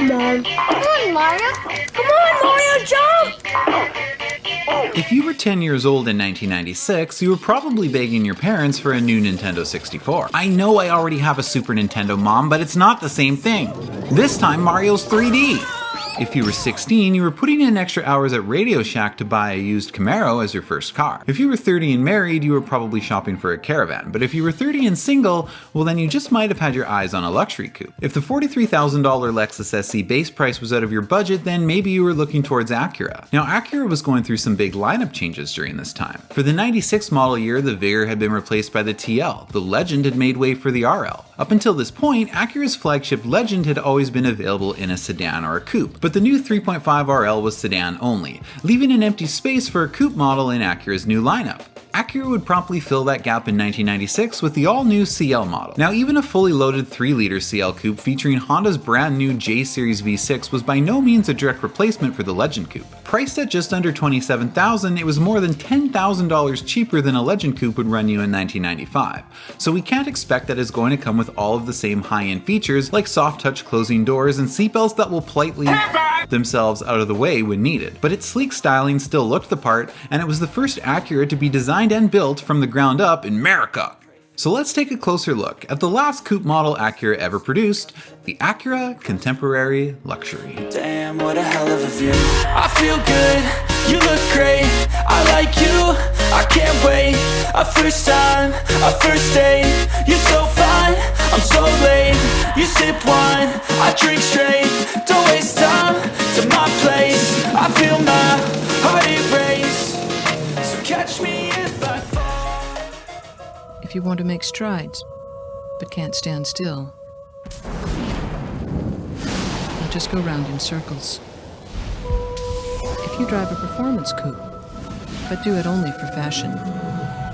Mom. Come on, Mario. Come on, Mario, jump! If you were 10 years old in 1996, you were probably begging your parents for a new Nintendo 64. I know I already have a Super Nintendo, Mom, but it's not the same thing. This time, Mario's 3D. If you were 16, you were putting in extra hours at Radio Shack to buy a used Camaro as your first car. If you were 30 and married, you were probably shopping for a Caravan. But if you were 30 and single, well then you just might have had your eyes on a luxury coupe. If the $43,000 Lexus SC base price was out of your budget, then maybe you were looking towards Acura. Now Acura was going through some big lineup changes during this time. For the 96 model year, the Vigor had been replaced by the TL. The Legend had made way for the RL. Up until this point, Acura's flagship Legend had always been available in a sedan or a coupe. But the new 3.5 RL was sedan only, leaving an empty space for a coupe model in Acura's new lineup. Acura would promptly fill that gap in 1996 with the all-new CL model. Now even a fully loaded 3-liter CL coupe featuring Honda's brand new J-Series V6 was by no means a direct replacement for the Legend coupe. Priced at just under $27,000, it was more than $10,000 cheaper than a Legend coupe would run you in 1995. So we can't expect that it's going to come with all of the same high-end features like soft touch closing doors and seatbelts that will politely themselves out of the way when needed. But its sleek styling still looked the part, and it was the first Acura to be designed and built from the ground up in America. So let's take a closer look at the last coupe model Acura ever produced, the Acura Contemporary Luxury. Damn, what a hell of a view. I feel good, you look great, I like you, I can't wait. A first time, a first date, you're so fine, I'm so late. You sip wine, I drink straight, don't waste time to my place. I feel my heart erase, so catch me if I fall. If you want to make strides, but can't stand still, don't just go round in circles. If you drive a performance coupe, but do it only for fashion,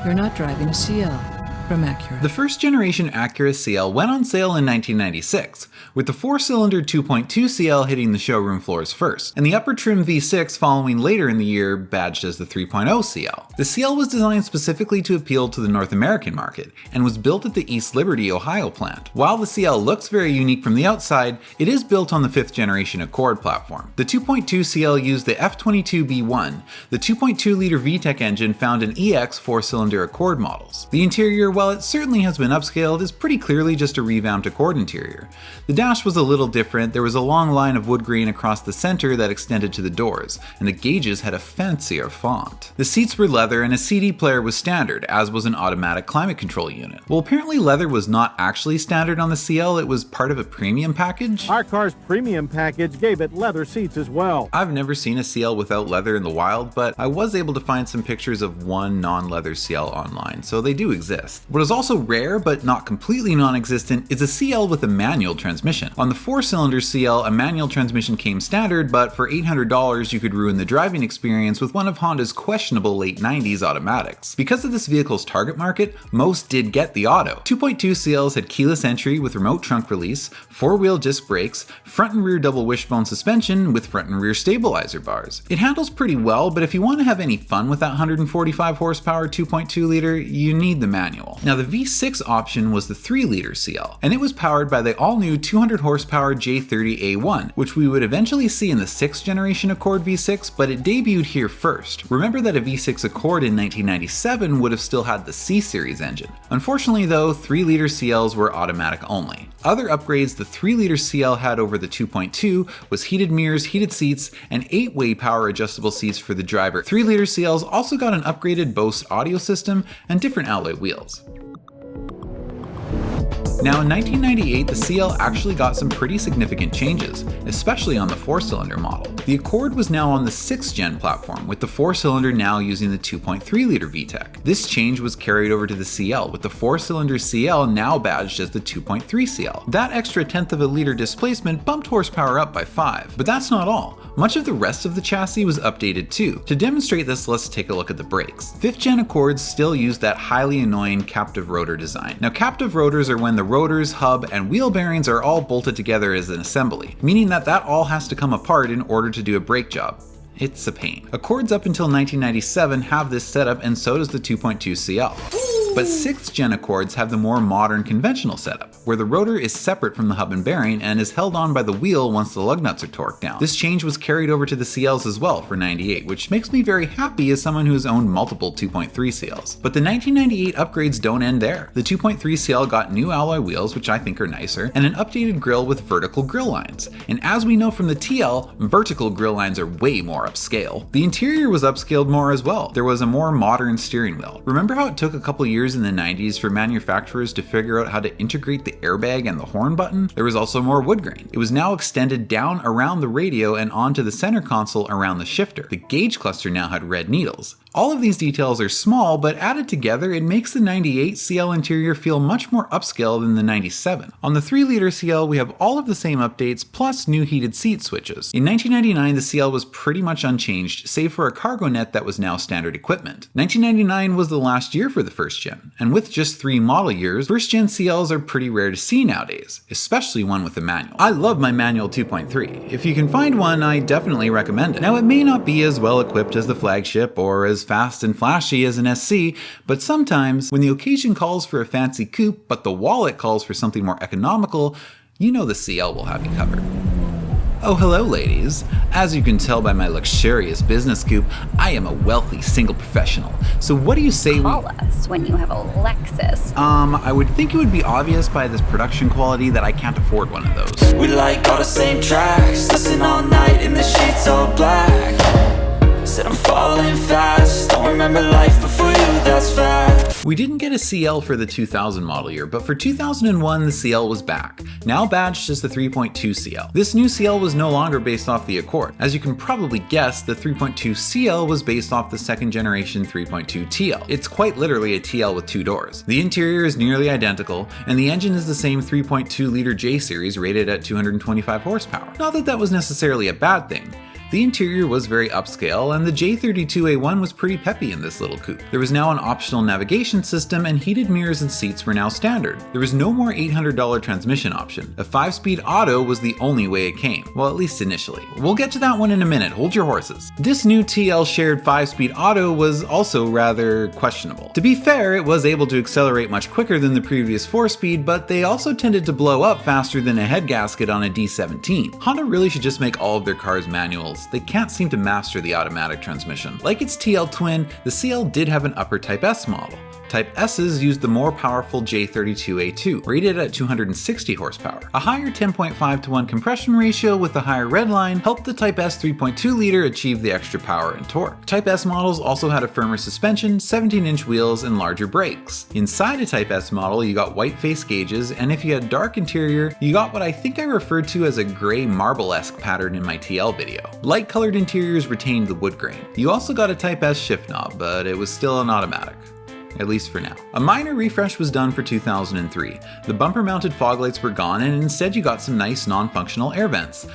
you're not driving a CL from Acura. The first generation Acura CL went on sale in 1996, with the 4-cylinder 2.2 CL hitting the showroom floors first, and the upper trim V6 following later in the year, badged as the 3.0 CL. The CL was designed specifically to appeal to the North American market, and was built at the East Liberty, Ohio plant. While the CL looks very unique from the outside, it is built on the 5th generation Accord platform. The 2.2 CL used the F22B1, the 2.2-liter VTEC engine found in EX 4-cylinder Accord models. The interior, while it certainly has been upscaled, is pretty clearly just a revamped Accord interior. The dash was a little different. There was a long line of wood grain across the center that extended to the doors, and the gauges had a fancier font. The seats were leather and a CD player was standard, as was an automatic climate control unit. Well, apparently leather was not actually standard on the CL, it was part of a premium package. Our car's premium package gave it leather seats as well. I've never seen a CL without leather in the wild, but I was able to find some pictures of one non-leather CL online, so they do exist. What is also rare, but not completely non-existent, is a CL with a manual transmission. On the 4-cylinder CL, a manual transmission came standard, but for $800 you could ruin the driving experience with one of Honda's questionable late 90s automatics. Because of this vehicle's target market, most did get the auto. 2.2 CLs had keyless entry with remote trunk release, 4-wheel disc brakes, front and rear double wishbone suspension with front and rear stabilizer bars. It handles pretty well, but if you want to have any fun with that 145 horsepower 2.2 liter, you need the manual. Now the V6 option was the 3-liter CL, and it was powered by the all-new 200 horsepower J30A1, which we would eventually see in the 6th generation Accord V6, but it debuted here first. Remember that a V6 Accord in 1997 would have still had the C-Series engine. Unfortunately though, 3-liter CLs were automatic only. Other upgrades the 3-liter CL had over the 2.2 was heated mirrors, heated seats, and 8-way power adjustable seats for the driver. 3-liter CLs also got an upgraded Bose audio system and different alloy wheels. Now in 1998, the CL actually got some pretty significant changes, especially on the 4-cylinder model. The Accord was now on the 6th gen platform, with the 4-cylinder now using the 2.3-liter VTEC. This change was carried over to the CL, with the 4-cylinder CL now badged as the 2.3 CL. That extra tenth of a liter displacement bumped horsepower up by 5. But that's not all. Much of the rest of the chassis was updated too. To demonstrate this, let's take a look at the brakes. 5th gen Accords still use that highly annoying captive rotor design. Now captive rotors are when the rotors, hub, and wheel bearings are all bolted together as an assembly, meaning that all has to come apart in order to do a brake job. It's a pain. Accords up until 1997 have this setup, and so does the 2.2 CL. But 6th gen Accords have the more modern conventional setup. where the rotor is separate from the hub and bearing and is held on by the wheel once the lug nuts are torqued down. This change was carried over to the CLs as well for 98, which makes me very happy as someone who has owned multiple 2.3 CLs. But the 1998 upgrades don't end there. The 2.3 CL got new alloy wheels, which I think are nicer, and an updated grille with vertical grille lines. And as we know from the TL, vertical grille lines are way more upscale. The interior was upscaled more as well. There was a more modern steering wheel. Remember how it took a couple years in the 90s for manufacturers to figure out how to integrate the airbag and the horn button? There was also more wood grain. It was now extended down around the radio and onto the center console around the shifter. The gauge cluster now had red needles. All of these details are small, but added together it makes the 98 CL interior feel much more upscale than the 97. On the 3-liter CL we have all of the same updates plus new heated seat switches. In 1999 the CL was pretty much unchanged, save for a cargo net that was now standard equipment. 1999 was the last year for the first gen, and with just 3 model years, first gen CLs are pretty rare to see nowadays, especially one with a manual. I love my manual 2.3. If you can find one, I definitely recommend it. Now it may not be as well equipped as the flagship or as fast and flashy as an SC, but sometimes when the occasion calls for a fancy coupe but the wallet calls for something more economical, you know the CL will have you covered. Oh hello ladies. As you can tell by my luxurious business coupe, I am a wealthy single professional. So what do you say Call us when you have a Lexus. I would think it would be obvious by this production quality that I can't afford one of those. We like all the same tracks, listen all night in the sheets all black. Said I'm falling fast, don't remember life before you, that's fact. We didn't get a CL for the 2000 model year, but for 2001 the CL was back, now badged as the 3.2 CL. This new CL was no longer based off the Accord. As you can probably guess, the 3.2 CL was based off the second generation 3.2 TL. It's quite literally a TL with 2 doors. The interior is nearly identical, and the engine is the same 3.2 liter J series rated at 225 horsepower. Not that that was necessarily a bad thing. The interior was very upscale, and the J32A1 was pretty peppy in this little coupe. There was now an optional navigation system, and heated mirrors and seats were now standard. There was no more $800 transmission option. A 5-speed auto was the only way it came, well at least initially. We'll get to that one in a minute, hold your horses. This new TL shared 5-speed auto was also rather questionable. To be fair, it was able to accelerate much quicker than the previous 4-speed, but they also tended to blow up faster than a head gasket on a D17. Honda really should just make all of their cars manuals. They can't seem to master the automatic transmission. Like its TL twin, the CL did have an upper Type S model. Type S's used the more powerful J32A2, rated at 260 horsepower. A higher 10.5:1 compression ratio with the higher redline helped the Type S 3.2 liter achieve the extra power and torque. Type S models also had a firmer suspension, 17-inch wheels, and larger brakes. Inside a Type S model, you got white face gauges, and if you had dark interior, you got what I think I referred to as a gray marble-esque pattern in my TL video. Light-colored interiors retained the wood grain. You also got a Type S shift knob, but it was still an automatic. At least for now. A minor refresh was done for 2003. The bumper-mounted fog lights were gone, and instead you got some nice non-functional air vents.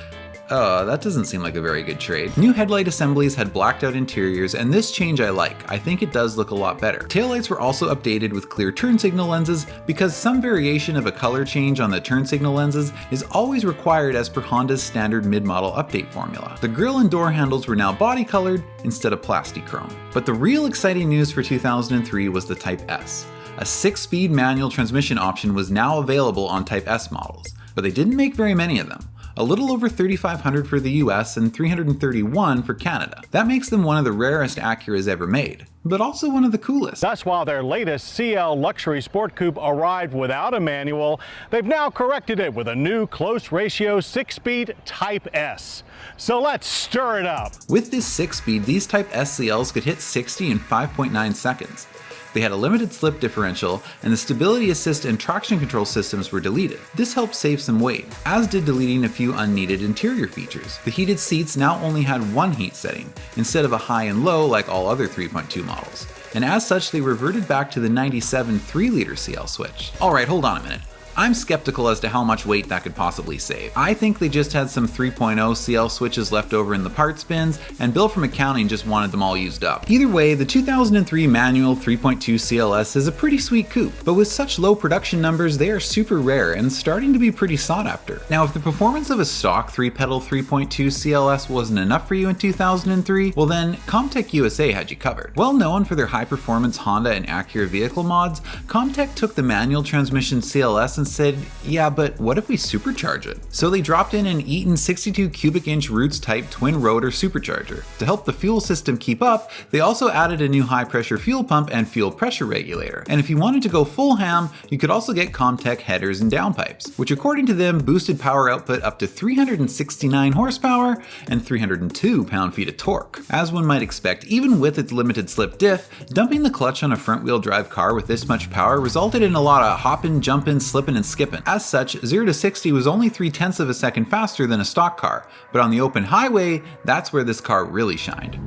That doesn't seem like a very good trade. New headlight assemblies had blacked out interiors, and this change I like. I think it does look a lot better. Taillights were also updated with clear turn signal lenses because some variation of a color change on the turn signal lenses is always required as per Honda's standard mid-model update formula. The grille and door handles were now body colored instead of plastic chrome. But the real exciting news for 2003 was the Type S. A 6-speed manual transmission option was now available on Type S models, but they didn't make very many of them. A little over 3,500 for the US and 331 for Canada. That makes them one of the rarest Acuras ever made, but also one of the coolest. Thus, while their latest CL luxury sport coupe arrived without a manual, they've now corrected it with a new close ratio 6-speed Type S. So let's stir it up. With this 6-speed, these Type S CLs could hit 60 in 5.9 seconds. They had a limited slip differential, and the stability assist and traction control systems were deleted. This helped save some weight, as did deleting a few unneeded interior features. The heated seats now only had one heat setting, instead of a high and low like all other 3.2 models. And as such, they reverted back to the 97 3-liter CL switch. Alright, hold on a minute. I'm skeptical as to how much weight that could possibly save. I think they just had some 3.0 CL switches left over in the parts bins, and Bill from accounting just wanted them all used up. Either way, the 2003 manual 3.2 CL-S is a pretty sweet coupe, but with such low production numbers, they are super rare and starting to be pretty sought after. Now, if the performance of a stock 3-pedal 3.2 CL-S wasn't enough for you in 2003, well then, Comptech USA had you covered. Well known for their high-performance Honda and Acura vehicle mods, Comptech took the manual transmission CL-S and and said, yeah, but what if we supercharge it? So they dropped in an Eaton 62 cubic inch Roots type twin rotor supercharger. To help the fuel system keep up, they also added a new high pressure fuel pump and fuel pressure regulator. And if you wanted to go full ham, you could also get Comptech headers and downpipes, which according to them boosted power output up to 369 horsepower and 302 pound-feet of torque. As one might expect, even with its limited slip diff, dumping the clutch on a front-wheel drive car with this much power resulted in a lot of hopping, jumping, slipping, and skipping. As such, 0 to 60 was only 0.3 of a second faster than a stock car, but on the open highway, that's where this car really shined.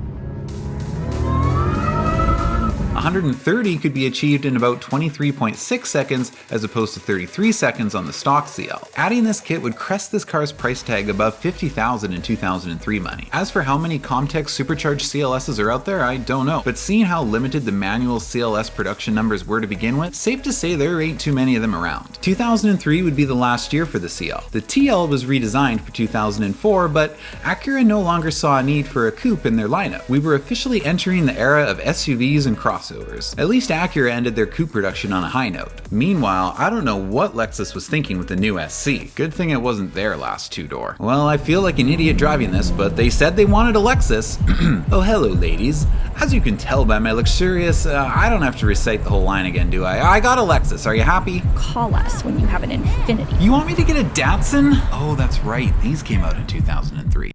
130 could be achieved in about 23.6 seconds as opposed to 33 seconds on the stock CL. Adding this kit would crest this car's price tag above $50,000 in 2003 money. As for how many Comptech Supercharged CLSs are out there, I don't know, but seeing how limited the manual CLS production numbers were to begin with, safe to say there ain't too many of them around. 2003 would be the last year for the CL. The TL was redesigned for 2004, but Acura no longer saw a need for a coupe in their lineup. We were officially entering the era of SUVs and crossovers. At least Acura ended their coupe production on a high note. Meanwhile, I don't know what Lexus was thinking with the new SC. Good thing it wasn't their last two-door. Well, I feel like an idiot driving this, but they said they wanted a Lexus. Oh, hello ladies. As you can tell by my luxurious, I don't have to recite the whole line again, do I? I got a Lexus, are you happy? Call us when you have an Infinity. You want me to get a Datsun? Oh, that's right, these came out in 2003.